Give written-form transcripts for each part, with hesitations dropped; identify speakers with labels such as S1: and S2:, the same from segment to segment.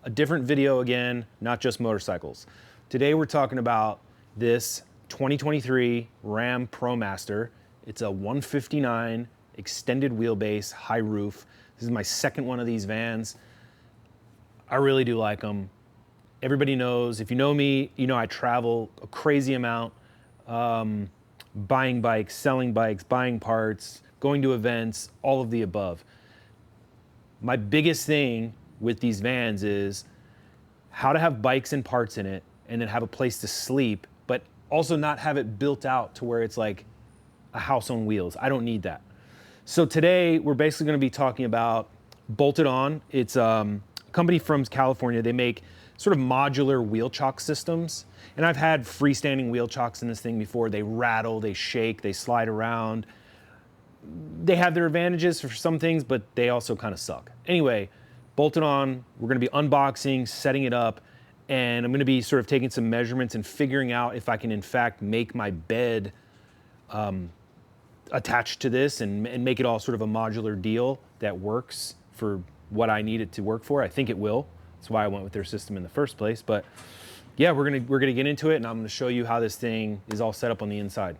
S1: A different video again, not just motorcycles. Today we're talking about this 2023 Ram ProMaster. It's a 159 extended wheelbase, high roof. This is my second one of these vans. I really do like them. Everybody knows, if you know me, you know I travel a crazy amount, buying bikes, selling bikes, buying parts, going to events, all of the above. My biggest thing with these vans is how to have bikes and parts in it and then have a place to sleep, but also not have it built out to where it's like a house on wheels. I don't need that. So today we're basically going to be talking about boltiton. It's a company from California. They make sort of modular wheel chock systems. And I've had freestanding wheel chocks in this thing before. They rattle, they shake, they slide around. They have their advantages for some things, but they also kind of suck. Anyway, boltiton, we're gonna be unboxing, setting it up, and I'm gonna be sort of taking some measurements and figuring out if I can in fact make my bed attached to this and make it all sort of a modular deal that works for what I need it to work for. I think it will. That's why I went with their system in the first place. But yeah, we're gonna get into it, and I'm gonna show you how this thing is all set up on the inside.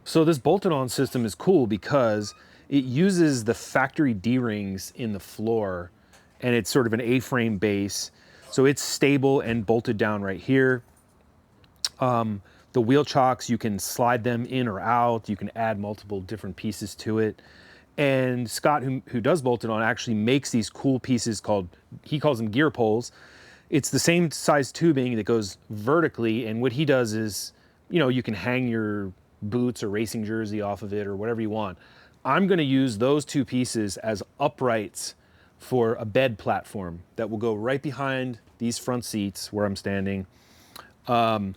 S1: So this bolted-on system is cool because it uses the factory D-rings in the floor, and it's sort of an A-frame base. So it's stable and bolted down right here. The wheel chocks, you can slide them in or out. You can add multiple different pieces to it. And Scott, who does bolted-on, actually makes these cool pieces called, he calls them gear poles. It's the same size tubing that goes vertically, and what he does is, you know, you can hang your boots or racing jersey off of it or whatever you want. I'm gonna use those two pieces as uprights for a bed platform that will go right behind these front seats where I'm standing. And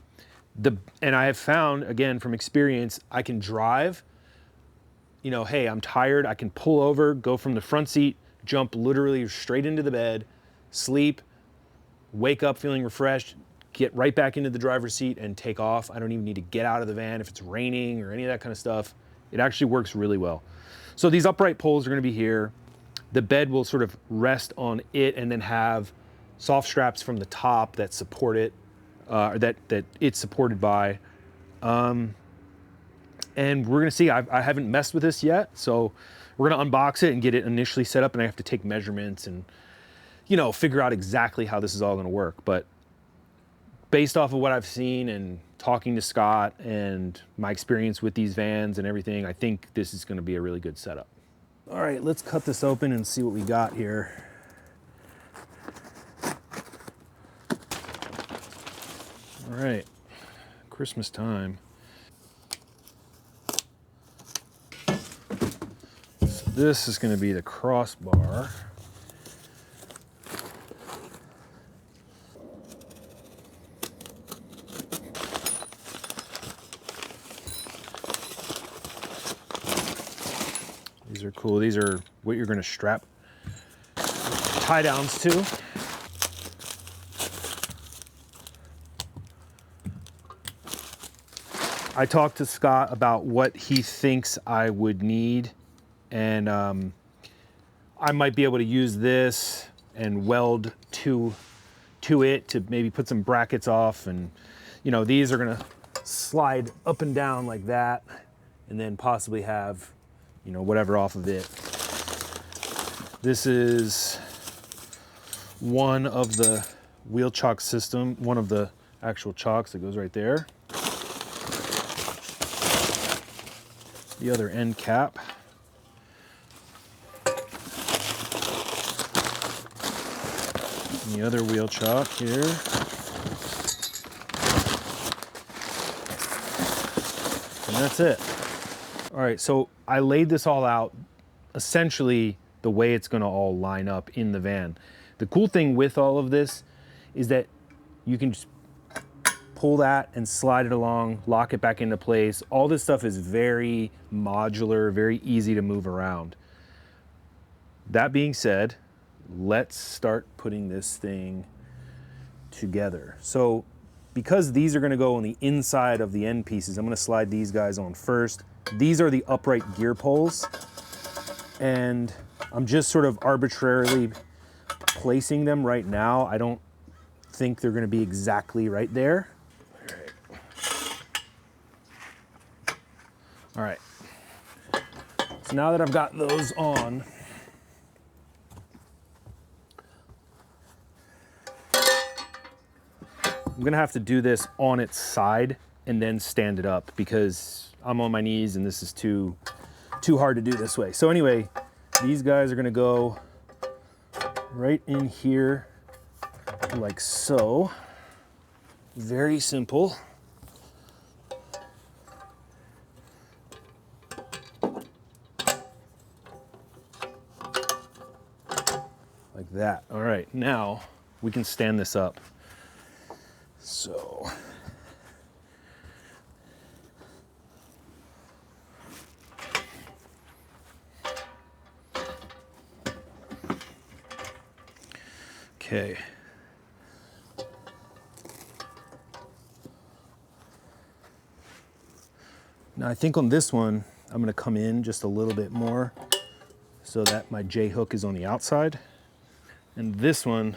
S1: I have found, again, from experience, I can drive, you know, hey, I'm tired, I can pull over, go from the front seat, jump literally straight into the bed, sleep, wake up feeling refreshed, get right back into the driver's seat and take off. I don't even need to get out of the van if it's raining or any of that kind of stuff. It actually works really well. So these upright poles are gonna be here. The bed will sort of rest on it and then have soft straps from the top that support it, that it's supported by. And we're gonna see, I haven't messed with this yet, so we're gonna unbox it and get it initially set up, and I have to take measurements and, you know, figure out exactly how this is all gonna work. But based off of what I've seen and talking to Scott and my experience with these vans and everything, I think this is gonna be a really good setup. All right, let's cut this open and see what we got here. All right, Christmas time. So this is gonna be the crossbar. These are cool. These are what you're going to strap tie downs to. I talked to Scott about what he thinks I would need, and I might be able to use this and weld to it to maybe put some brackets off, and you know, these are going to slide up and down like that, and then possibly have, you know, whatever off of it. This is one of the wheel chock system, one of the actual chocks that goes right there. The other end cap. And the other wheel chock here. And that's it. All right, so I laid this all out essentially the way it's gonna all line up in the van. The cool thing with all of this is that you can just pull that and slide it along, lock it back into place. All this stuff is very modular, very easy to move around. That being said, let's start putting this thing together. So because these are gonna go on the inside of the end pieces, I'm gonna slide these guys on first. These are the upright gear poles, and I'm just sort of arbitrarily placing them right now, I don't think they're gonna be exactly right there. All right. So now that I've got those on, I'm gonna have to do this on its side and then stand it up because I'm on my knees and this is too hard to do this way. So anyway, these guys are gonna go right in here like so. Very simple. Like that. All right, now we can stand this up. So okay. Now I think on this one, I'm gonna come in just a little bit more so that my J hook is on the outside. And this one,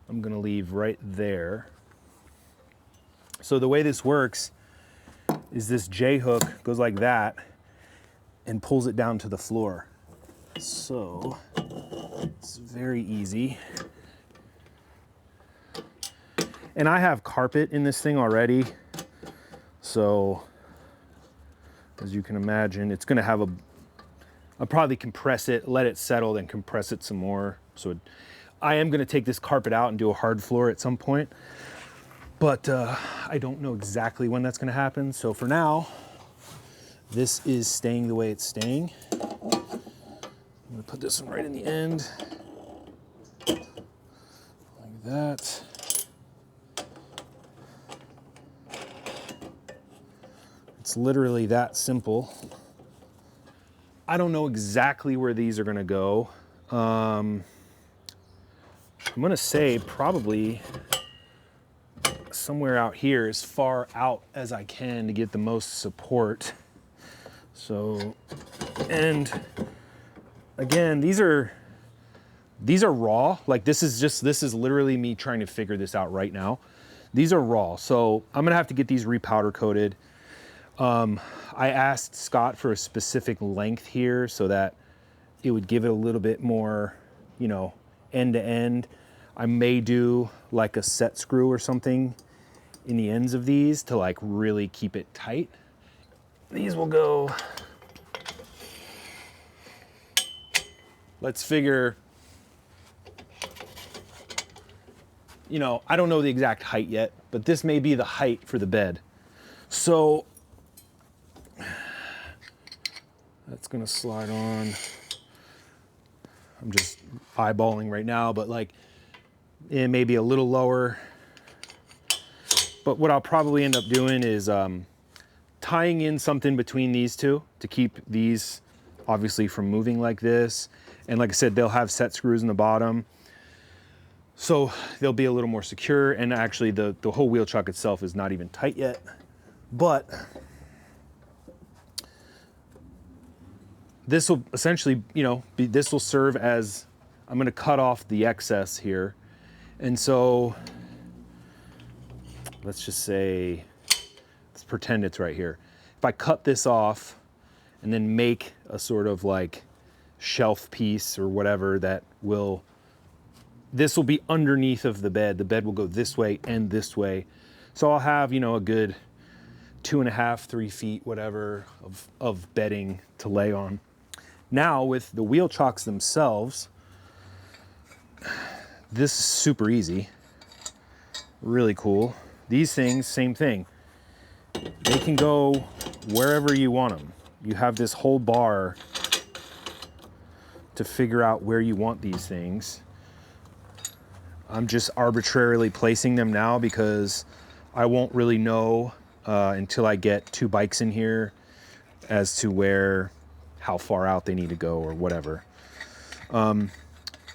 S1: I'm gonna leave right there. So the way this works is this J hook goes like that and pulls it down to the floor. So it's very easy. And I have carpet in this thing already. So as you can imagine, it's gonna have I'll probably compress it, let it settle, then compress it some more. So I am gonna take this carpet out and do a hard floor at some point, but I don't know exactly when that's gonna happen. So for now, this is staying the way it's staying. I'm gonna put this one right in the end, like that. It's literally that simple. I don't know exactly where these are gonna go. I'm gonna say probably somewhere out here, as far out as I can to get the most support. So, and again, these are raw. Like this is literally me trying to figure this out right now. These are raw, so I'm gonna have to get these repowder coated. I asked Scott for a specific length here so that it would give it a little bit more, you know, end to end. I may do like a set screw or something in the ends of these to like really keep it tight. These will go, let's figure, you know, I don't know the exact height yet, but this may be the height for the bed. So that's gonna slide on. I'm just eyeballing right now, but like it may be a little lower. But what I'll probably end up doing is tying in something between these two to keep these obviously from moving like this. And like I said, they'll have set screws in the bottom, so they'll be a little more secure. And actually the whole wheel chuck itself is not even tight yet, but this will essentially, you know, this will serve as, I'm gonna cut off the excess here. And so let's just say, let's pretend it's right here. If I cut this off and then make a sort of like shelf piece or whatever that will, this will be underneath of the bed will go this way and this way. So I'll have, you know, a good 2.5, 3 feet, whatever, of bedding to lay on. Now with the wheel chocks themselves, this is super easy, really cool. These things, same thing. They can go wherever you want them. You have this whole bar to figure out where you want these things. I'm just arbitrarily placing them now because I won't really know until I get 2 bikes in here as to how far out they need to go or whatever.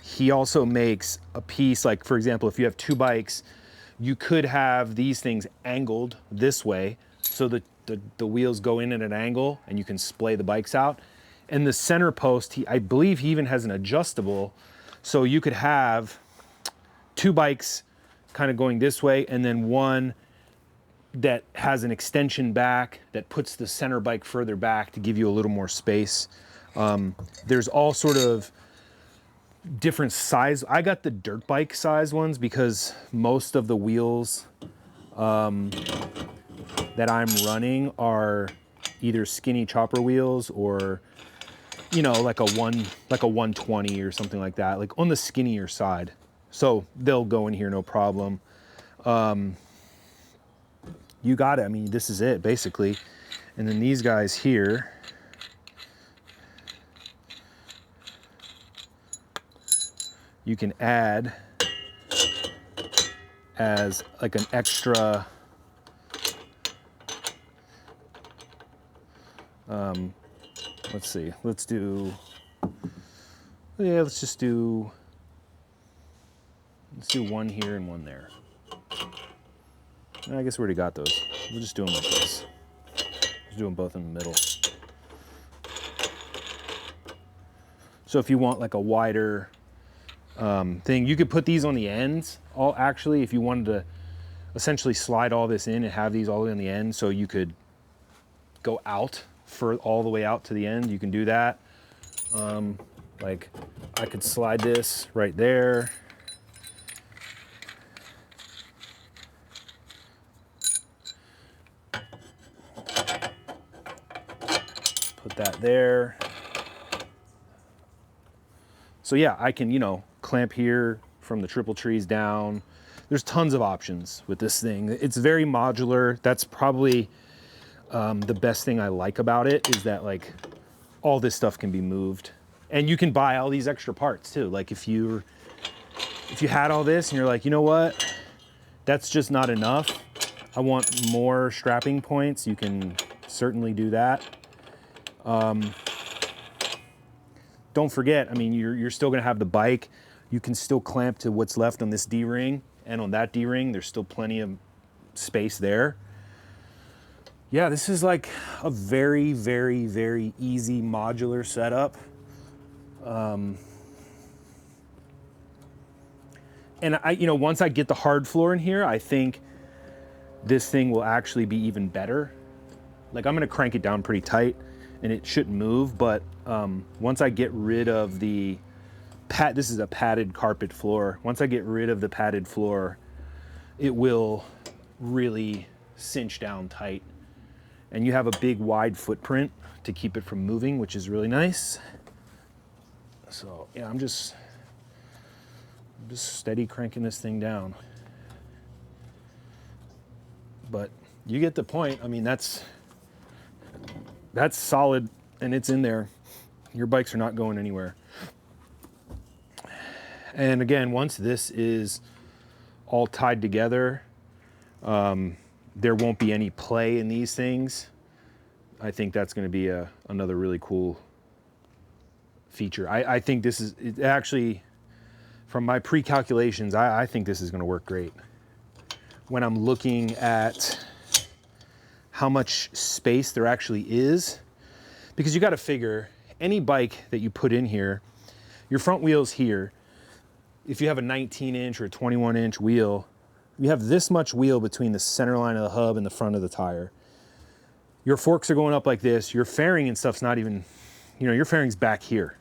S1: He also makes a piece, like for example, if you have 2 bikes, you could have these things angled this way so that the wheels go in at an angle and you can splay the bikes out. And the center post, I believe he even has an adjustable So you could have 2 bikes kind of going this way, and then one that has an extension back that puts the center bike further back to give you a little more space. There's all sort of different size. I got the dirt bike size ones because most of the wheels that I'm running are either skinny chopper wheels or, you know, like a 120 or something like that, like on the skinnier side. So they'll go in here no problem. You got it. I mean, this is it basically. And then these guys here, you can add as like an extra let's see, let's do one here and one there. I guess we already got those. We'll just do them like this. Just do them both in the middle. So if you want like a wider thing, you could put these on the ends. Actually, if you wanted to essentially slide all this in and have these all in the end, so you could go out for all the way out to the end, you can do that. Like I could slide this right there. Put that there. So yeah, I can, you know, clamp here from the triple trees down. There's tons of options with this thing. It's very modular. That's probably the best thing I like about it, is that like all this stuff can be moved, and you can buy all these extra parts too. Like if you had all this and you're like, you know what, that's just not enough, I want more strapping points, you can certainly do that. Don't forget, I mean, you're still gonna have the bike. You can still clamp to what's left on this D-ring, and on that D-ring, there's still plenty of space there. Yeah, this is like a very, very, very easy modular setup. And you know, once I get the hard floor in here, I think this thing will actually be even better. Like I'm gonna crank it down pretty tight and it shouldn't move, but once I get rid of the this is a padded carpet floor. Once I get rid of the padded floor, it will really cinch down tight. And you have a big wide footprint to keep it from moving, which is really nice. So yeah, I'm just steady cranking this thing down. But you get the point. I mean, that's solid and it's in there. Your bikes are not going anywhere. And again, once this is all tied together, there won't be any play in these things. I think that's going to be another really cool feature. I think this is actually, from my pre-calculations, I think this is going to work great. When I'm looking at how much space there actually is, because you got to figure any bike that you put in here, your front wheel's here. If you have a 19-inch or a 21-inch wheel, you have this much wheel between the center line of the hub and the front of the tire. Your forks are going up like this. Your fairing and stuff's not even, you know, your fairing's back here.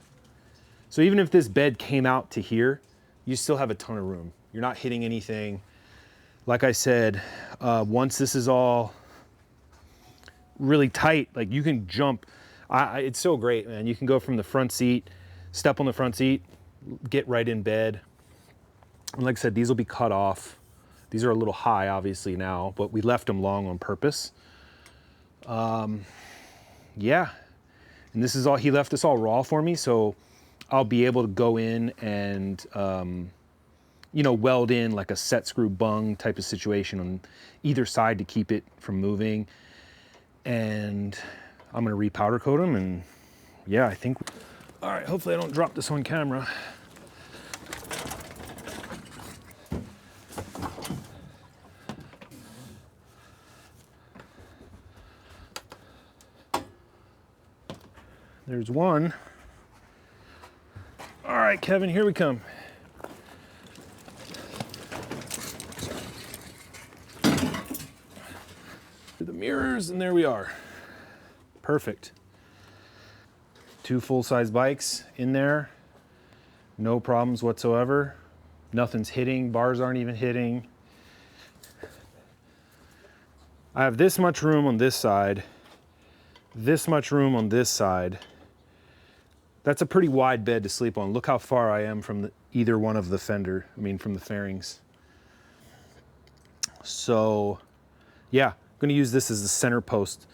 S1: So even if this bed came out to here, you still have a ton of room. You're not hitting anything. Like I said, once this is all really tight, like you can jump. It's so great, man. You can go from the front seat, step on the front seat, get right in bed. And like I said, these will be cut off. These are a little high, obviously, now, but we left them long on purpose. Yeah, and this is all, he left this all raw for me, so I'll be able to go in and, you know, weld in like a set screw bung type of situation on either side to keep it from moving. And I'm gonna repowder coat them, and yeah, I think, all right, hopefully I don't drop this on camera. There's one. All right, Kevin, here we come. The mirrors, and there we are. Perfect. 2 full-size bikes in there. No problems whatsoever. Nothing's hitting, bars aren't even hitting. I have this much room on this side, this much room on this side. That's a pretty wide bed to sleep on. Look how far I am from either one of the from the fairings. So yeah, I'm gonna use this as the center post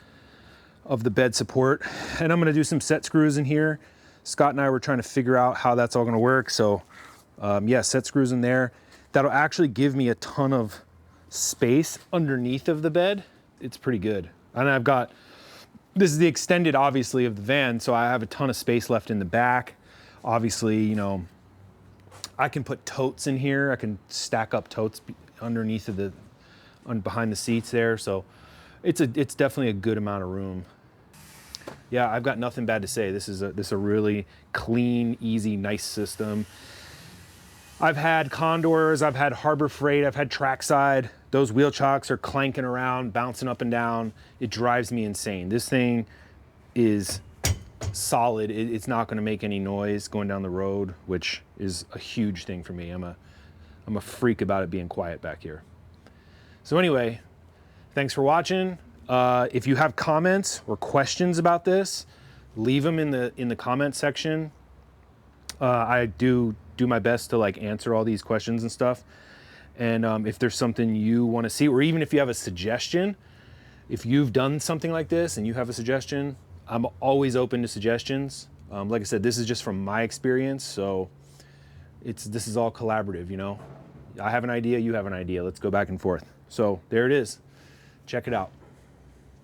S1: of the bed support. And I'm gonna do some set screws in here. Scott and I were trying to figure out how that's all gonna work. So yeah, set screws in there. That'll actually give me a ton of space underneath of the bed. It's pretty good. And I've got, this is the extended obviously of the van, so I have a ton of space left in the back. Obviously, you know, I can put totes in here. I can stack up totes underneath of the, behind the seats there. So it's definitely a good amount of room. Yeah, I've got nothing bad to say. This is a really clean, easy, nice system. I've had Condors, I've had Harbor Freight, I've had Trackside. Those wheel chocks are clanking around, bouncing up and down. It drives me insane. This thing is solid. It's not gonna make any noise going down the road, which is a huge thing for me. I'm a freak about it being quiet back here. So anyway, thanks for watching. If you have comments or questions about this, leave them in the comment section. I do my best to like answer all these questions and stuff. And if there's something you want to see, or even if you have a suggestion, if you've done something like this and you have a suggestion, I'm always open to suggestions. Like I said, this is just from my experience, so this is all collaborative, you know. I have an idea, you have an idea. Let's go back and forth. So there it is. Check it out.